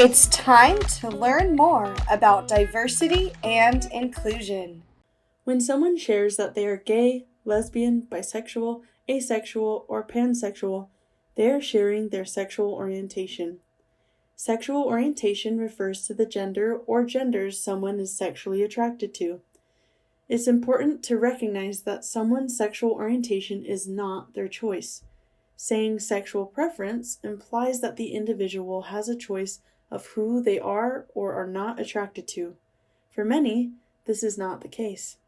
It's time to learn more about diversity and inclusion. When someone shares that they are gay, lesbian, bisexual, asexual, or pansexual, they are sharing their sexual orientation. Sexual orientation refers to the gender or genders someone is sexually attracted to. It's important to recognize that someone's sexual orientation is not their choice. Saying sexual preference implies that the individual has a choice of who they are or are not attracted to. For many, this is not the case.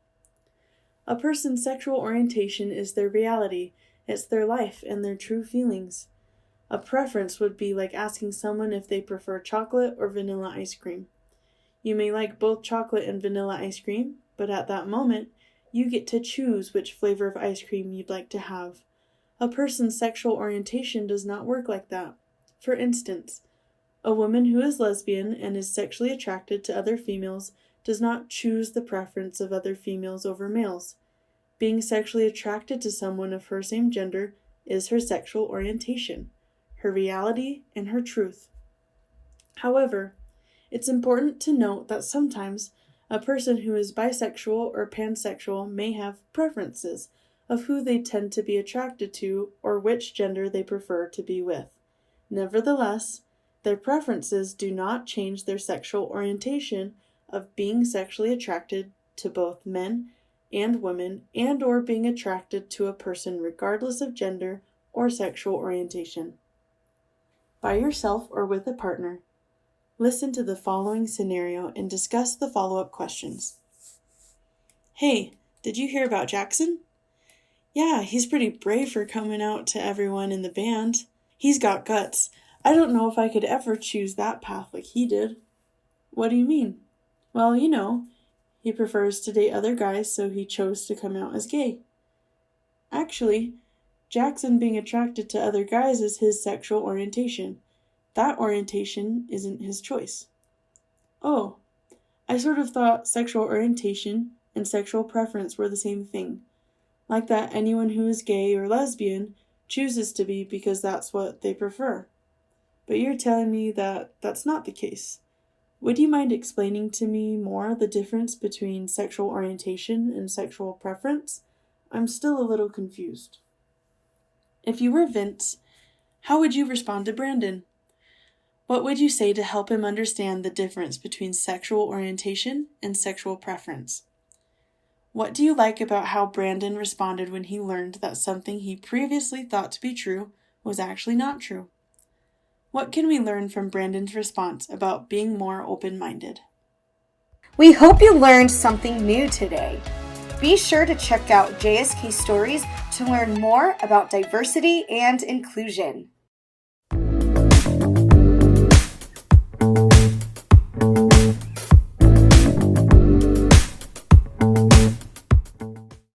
A person's sexual orientation is their reality, it's their life and their true feelings. A preference would be like asking someone if they prefer chocolate or vanilla ice cream. You may like both chocolate and vanilla ice cream, but at that moment, you get to choose which flavor of ice cream you'd like to have. A person's sexual orientation does not work like that. For instance, a woman who is lesbian and is sexually attracted to other females does not choose the preference of other females over males. Being sexually attracted to someone of her same gender is her sexual orientation, her reality, and her truth. However, it's important to note that sometimes a person who is bisexual or pansexual may have preferences of who they tend to be attracted to or which gender they prefer to be with. Nevertheless, their preferences do not change their sexual orientation of being sexually attracted to both men and women and/or being attracted to a person regardless of gender or sexual orientation. By yourself or with a partner, listen to the following scenario and discuss the follow-up questions. Hey, did you hear about Jackson? Yeah, he's pretty brave for coming out to everyone in the band. He's got guts. I don't know if I could ever choose that path like he did. What do you mean? Well, he prefers to date other guys, so he chose to come out as gay. Actually, Jackson being attracted to other guys is his sexual orientation. That orientation isn't his choice. Oh, I sort of thought sexual orientation and sexual preference were the same thing. Like that anyone who is gay or lesbian chooses to be because that's what they prefer. But you're telling me that that's not the case. Would you mind explaining to me more the difference between sexual orientation and sexual preference? I'm still a little confused. If you were Vince, how would you respond to Brandon? What would you say to help him understand the difference between sexual orientation and sexual preference? What do you like about how Brandon responded when he learned that something he previously thought to be true was actually not true? What can we learn from Brandon's response about being more open-minded? We hope you learned something new today. Be sure to check out JSK Stories to learn more about diversity and inclusion.